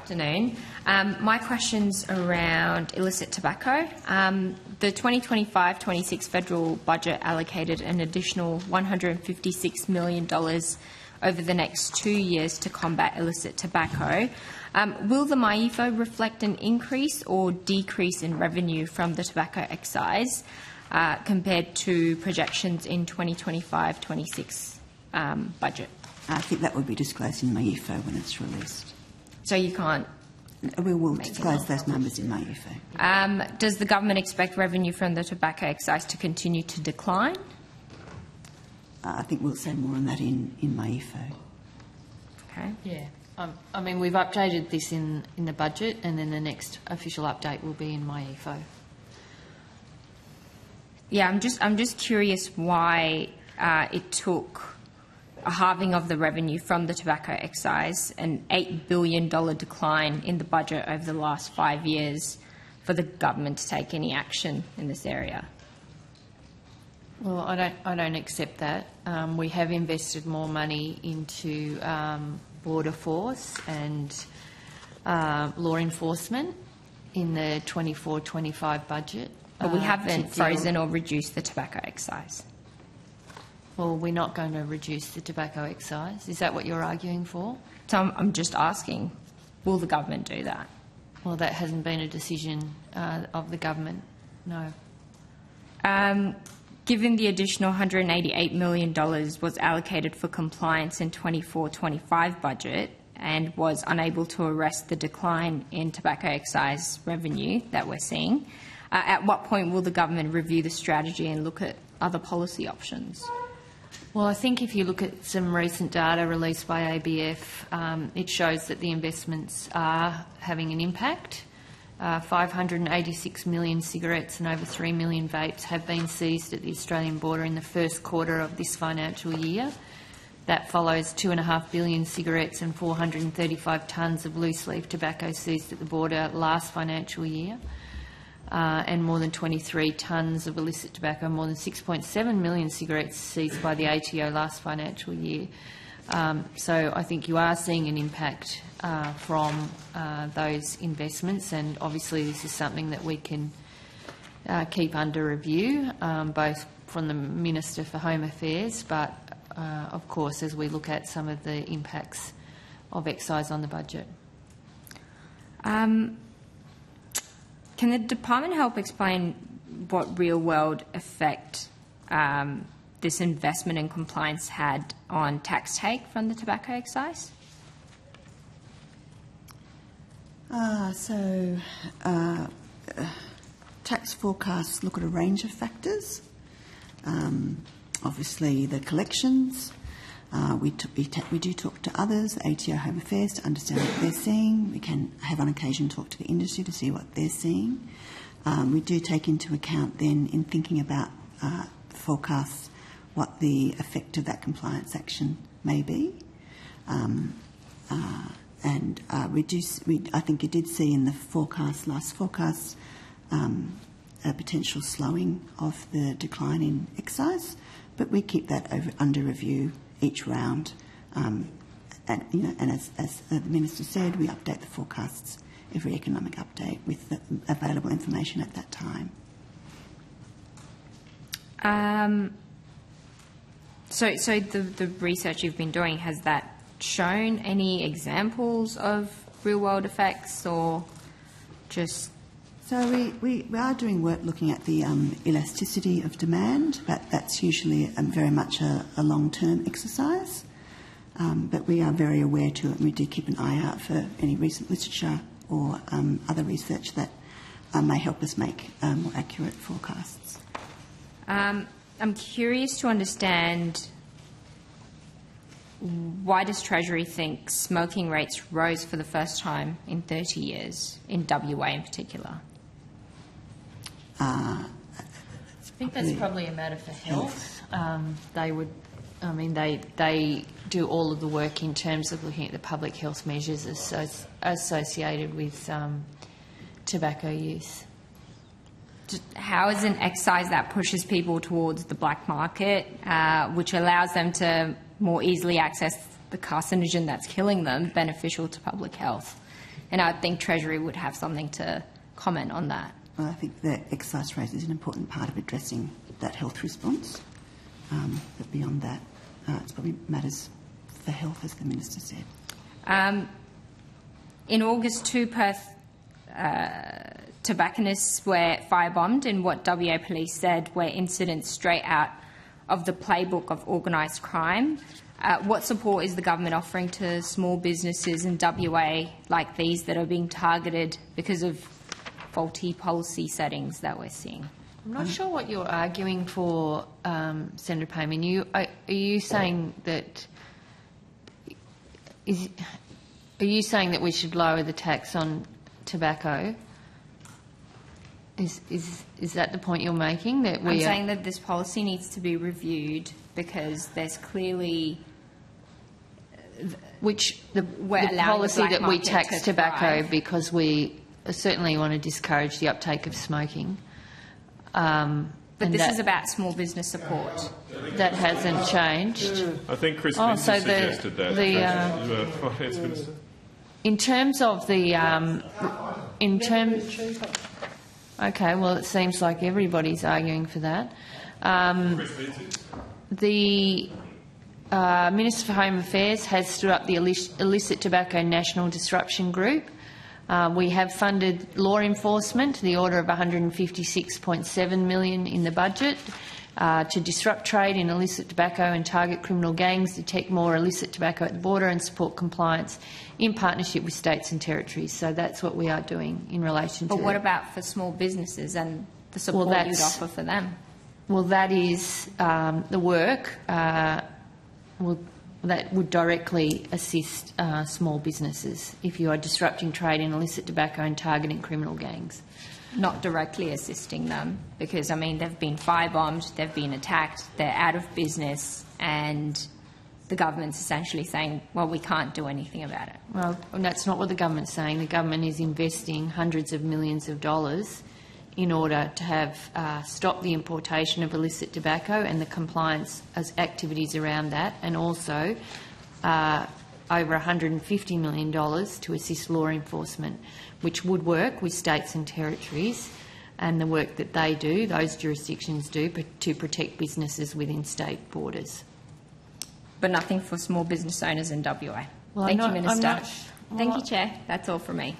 afternoon. My question's around illicit tobacco. The 2025-26 federal budget allocated an additional $156 million over the next 2 years to combat illicit tobacco. Will the MyEFO reflect an increase or decrease in revenue from the tobacco excise compared to projections in 2025-26 budget? I think that will be disclosed in MyEFO when it's released. So you can't? We will disclose those numbers in MyEFO. Does the government expect revenue from the tobacco excise to continue to decline? I think we'll say more on that in MyEFO. Okay. Yeah. I mean, we've updated this in the budget, and then the next official update will be in MyEFO. Yeah, I'm just curious why it took a halving of the revenue from the tobacco excise, an $8 billion decline in the budget over the last 5 years for the government to take any action in this area. Well, I don't accept that. We have invested more money into border force and law enforcement in the 24-25 budget. But we haven't frozen or reduced the tobacco excise. Well, we're not going to reduce the tobacco excise. Is that what you're arguing for? So I'm just asking, will the government do that? Well, that hasn't been a decision of the government, no. Given the additional $188 million was allocated for compliance in 24-25 budget and was unable to arrest the decline in tobacco excise revenue that we're seeing, at what point will the government review the strategy and look at other policy options? Well, I think if you look at some recent data released by ABF, it shows that the investments are having an impact. 586 million cigarettes and over 3 million vapes have been seized at the Australian border in the first quarter of this financial year. That follows 2.5 billion cigarettes and 435 tonnes of loose-leaf tobacco seized at the border last financial year, and more than 23 tonnes of illicit tobacco, more than 6.7 million cigarettes seized by the ATO last financial year. So I think you are seeing an impact from those investments, and obviously this is something that we can keep under review, both from the Minister for Home Affairs, but of course as we look at some of the impacts of excise on the budget. Can the department help explain what real-world effect this investment in compliance had on tax take from the tobacco excise? Tax forecasts look at a range of factors. Obviously, the collections. We do talk to others, ATO Home Affairs, to understand what they're seeing. We can have on occasion talk to the industry to see what they're seeing. We do take into account then in thinking about forecasts what the effect of that compliance action may be. I think you did see in the last forecast, a potential slowing of the decline in excise, but we keep that under review each round. And as the Minister said, we update the forecasts every economic update with the available information at that time. So the research you've been doing, has that shown any examples of real-world effects, or just? So we are doing work looking at the elasticity of demand, but that's usually very much a long-term exercise. But we are very aware to it, and we do keep an eye out for any recent literature or other research that may help us make more accurate forecasts. I'm curious to understand, why does Treasury think smoking rates rose for the first time in 30 years, in WA in particular? I think that's probably a matter for health. They do all of the work in terms of looking at the public health measures associated with tobacco use. How is an excise that pushes people towards the black market, which allows them to more easily access the carcinogen that's killing them beneficial to public health? And I think Treasury would have something to comment on that. Well, I think the excise rate is an important part of addressing that health response. But beyond that, it's probably matters for health, as the Minister said. In August, 2 Perth tobacconists were firebombed in what WA Police said were incidents straight out of the playbook of organised crime. What support is the government offering to small businesses in WA like these that are being targeted because of faulty policy settings that we're seeing? I'm not sure what you're arguing for, Senator Payman. Are you saying that we should lower the tax on tobacco? Is that the point you're making? That I'm saying that this policy needs to be reviewed because there's clearly the policy that we tax tobacco thrive. Because we certainly want to discourage the uptake of smoking. But this is about small business support. That hasn't changed. I think Chris Vincent suggested that. The Finance Minister. In terms of the okay, well, it seems like everybody's arguing for that. The Minister for Home Affairs has stood up the Illicit Tobacco National Disruption Group. We have funded law enforcement to the order of $156.7 million in the budget to disrupt trade in illicit tobacco and target criminal gangs, detect more illicit tobacco at the border and support compliance in partnership with states and territories. So that's what we are doing in relation to... But what about for small businesses and the support you'd offer for them? Well, that is the work that would directly assist small businesses if you are disrupting trade in illicit tobacco and targeting criminal gangs. Not directly assisting them because, I mean, they've been firebombed, they've been attacked, they're out of business, and the government's essentially saying, well, we can't do anything about it. Well, that's not what the government's saying. The government is investing hundreds of millions of dollars in order to have stop the importation of illicit tobacco and the compliance activities around that, and also over $150 million to assist law enforcement, which would work with states and territories and the work that they do, those jurisdictions do, to protect businesses within state borders. But nothing for small business owners in WA. Well, Thank you, Minister. Thank you, Chair. That's all from me.